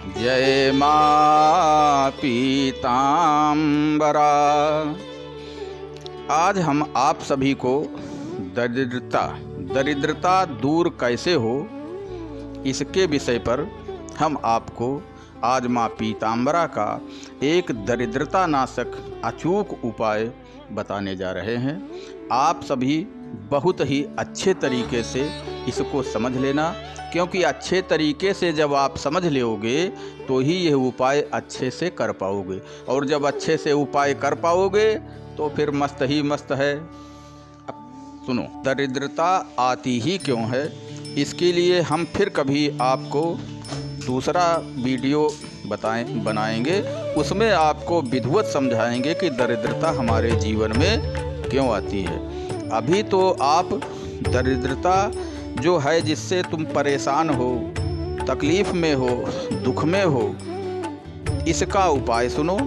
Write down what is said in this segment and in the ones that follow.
जय माँ पीताम्बरा। आज हम आप सभी को दरिद्रता दूर कैसे हो, इसके विषय पर हम आपको आज माँ पीताम्बरा का एक दरिद्रता नाशक अचूक उपाय बताने जा रहे हैं। आप सभी बहुत ही अच्छे तरीके से इसको समझ लेना, क्योंकि अच्छे तरीके से जब आप समझ लोगे तो ही यह उपाय अच्छे से कर पाओगे, और जब अच्छे से उपाय कर पाओगे तो फिर मस्त ही मस्त है। अब सुनो, दरिद्रता आती ही क्यों है, इसके लिए हम फिर कभी आपको दूसरा वीडियो बनाएंगे। उसमें आपको विधिवत समझाएंगे कि दरिद्रता हमारे जीवन में क्यों आती है। अभी तो आप दरिद्रता जो है, जिससे तुम परेशान हो, तकलीफ़ में हो, दुख में हो, इसका उपाय सुनो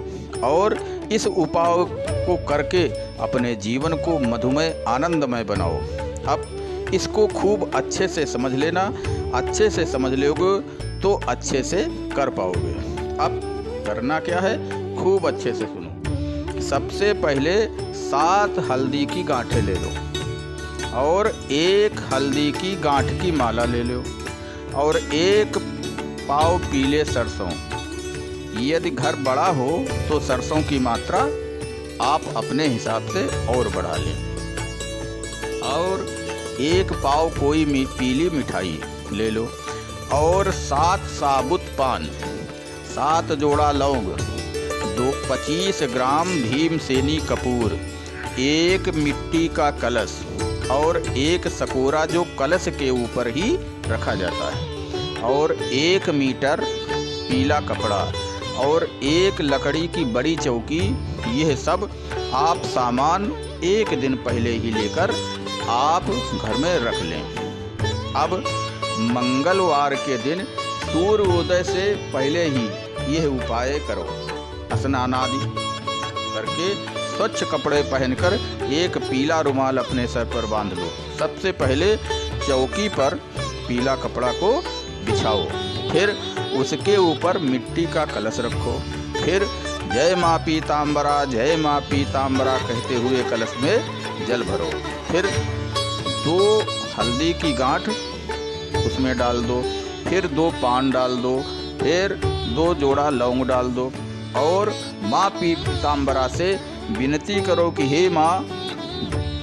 और इस उपाय को करके अपने जीवन को मधुमय आनंदमय बनाओ। अब इसको खूब अच्छे से समझ लेना, अच्छे से समझ लोगे तो अच्छे से कर पाओगे। अब करना क्या है, खूब अच्छे से सुनो। सबसे पहले 7 हल्दी की गांठें ले लो और 1 हल्दी की गांठ की माला ले लो और 1 पाव पीले सरसों। यदि घर बड़ा हो तो सरसों की मात्रा आप अपने हिसाब से और बढ़ा लें, और 1 पाव कोई पीली मिठाई ले लो और 7 साबुत पान, 7 जोड़ा लौंग, 25 ग्राम भीमसेनी कपूर, 1 मिट्टी का कलश और 1 सकोरा जो कलश के ऊपर ही रखा जाता है, और 1 मीटर पीला कपड़ा और 1 लकड़ी की बड़ी चौकी। यह सब आप सामान 1 दिन पहले ही लेकर आप घर में रख लें। अब मंगलवार के दिन सूर्योदय से पहले ही यह उपाय करो। स्नान आदि करके स्वच्छ कपड़े पहनकर 1 पीला रुमाल अपने सर पर बांध लो। सबसे पहले चौकी पर पीला कपड़ा को बिछाओ, फिर उसके ऊपर मिट्टी का कलश रखो, फिर जय माँ पीताम्बरा, जय माँ पीताम्बरा कहते हुए कलश में जल भरो। फिर 2 हल्दी की गांठ उसमें डाल दो, फिर 2 पान डाल दो, फिर 2 जोड़ा लौंग डाल दो और माँ पीताम्बरा से विनती करो कि हे माँ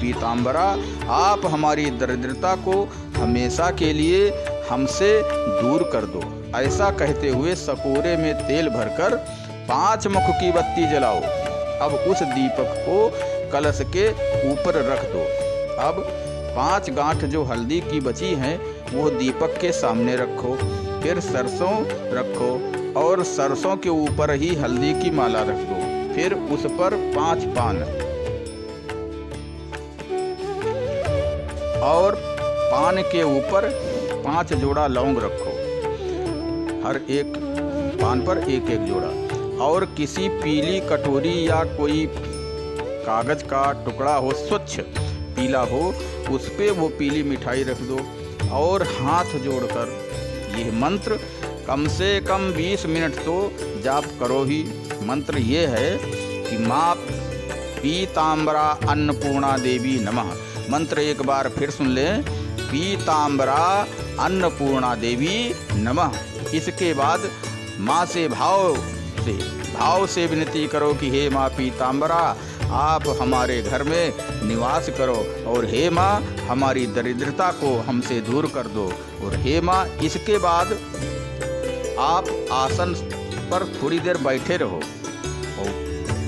पीताम्बरा, आप हमारी दरिद्रता को हमेशा के लिए हमसे दूर कर दो। ऐसा कहते हुए सकोरे में तेल भरकर 5 मुख की बत्ती जलाओ। अब उस दीपक को कलश के ऊपर रख दो। अब 5 गांठ जो हल्दी की बची हैं वो दीपक के सामने रखो, फिर सरसों रखो और सरसों के ऊपर ही हल्दी की माला रख दो, फिर उस पर 5 पान और पान के ऊपर 5 जोड़ा लौंग रखो, हर एक पान पर 1-1 जोड़ा, और किसी पीली कटोरी या कोई कागज का टुकड़ा हो, स्वच्छ पीला हो, उस पे वो पीली मिठाई रख दो और हाथ जोड़कर यह मंत्र कम से कम 20 मिनट तो जाप करो ही। मंत्र ये है कि माँ पीताम्बरा अन्नपूर्णा देवी नमः। मंत्र एक बार फिर सुन लें, पीताम्बरा अन्नपूर्णा देवी नमः। इसके बाद माँ से भाव से विनती करो कि हे माँ पीताम्बरा, आप हमारे घर में निवास करो, और हे माँ हमारी दरिद्रता को हमसे दूर कर दो। और हे माँ, इसके बाद आप आसन पर थोड़ी देर बैठे रहो, और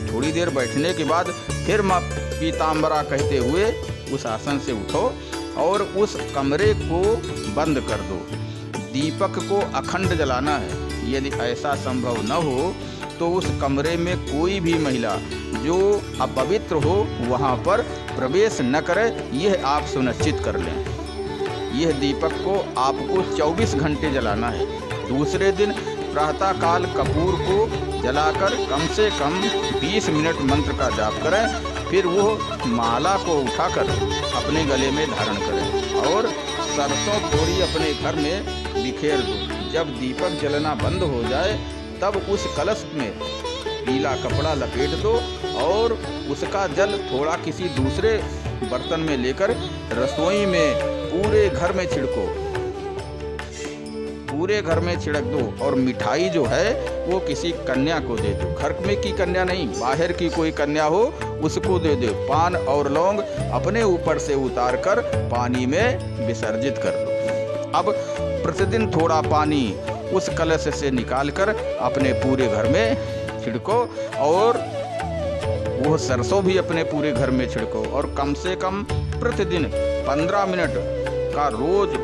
थोड़ी देर बैठने के बाद फिर माँ पीताम्बरा कहते हुए उस आसन से उठो और उस कमरे को बंद कर दो। दीपक को अखंड जलाना है। यदि ऐसा संभव न हो तो उस कमरे में कोई भी महिला जो अपवित्र हो वहाँ पर प्रवेश न करे, यह आप सुनिश्चित कर लें। यह दीपक को आपको 24 घंटे जलाना है। दूसरे दिन प्रातःकाल कपूर को जलाकर कम से कम 20 मिनट मंत्र का जाप करें, फिर वो माला को उठाकर अपने गले में धारण करें और सरसों थोड़ी अपने घर में बिखेर दो। जब दीपक जलना बंद हो जाए तब उस कलश में पीला कपड़ा लपेट दो और उसका जल थोड़ा किसी दूसरे बर्तन में लेकर रसोई में पूरे घर में छिड़को, पूरे घर में छिड़क दो। और मिठाई जो है वो किसी कन्या को दे दो, घर में की कन्या नहीं, बाहर की कोई कन्या हो उसको दे दो। पान और लौंग अपने ऊपर से उतार कर पानी में विसर्जित कर दो। अब प्रतिदिन थोड़ा पानी उस कलश से निकालकर अपने पूरे घर में छिड़को और वो सरसों भी अपने पूरे घर में छिड़को। और कम से कम प्रतिदिन 15 मिनट का रोज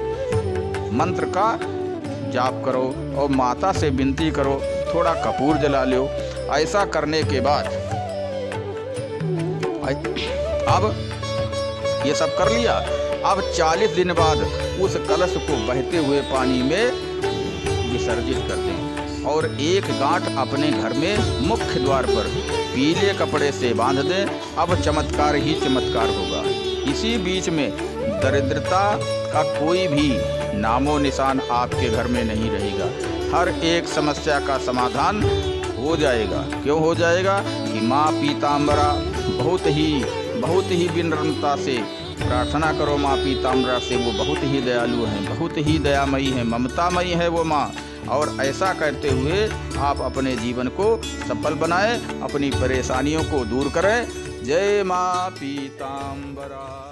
मंत्र का जाप करो और माता से विनती करो, थोड़ा कपूर जला लो। ऐसा करने के बाद अब ये सब कर लिया। अब 40 दिन बाद उस कलश को बहते हुए पानी में विसर्जित कर दें और एक गांठ अपने घर में मुख्य द्वार पर पीले कपड़े से बांध दें। अब चमत्कार ही चमत्कार होगा। इसी बीच में दरिद्रता का कोई भी नामो निशान आपके घर में नहीं रहेगा। हर एक समस्या का समाधान हो जाएगा। क्यों हो जाएगा कि माँ पीताम्बरा बहुत ही विनम्रता से प्रार्थना करो माँ पीताम्बरा से। वो बहुत ही दयालु हैं, बहुत ही दयामयी हैं, ममतामयी है वो माँ। और ऐसा करते हुए आप अपने जीवन को सफल बनाएं, अपनी परेशानियों को दूर करें। जय माँ पीताम्बरा।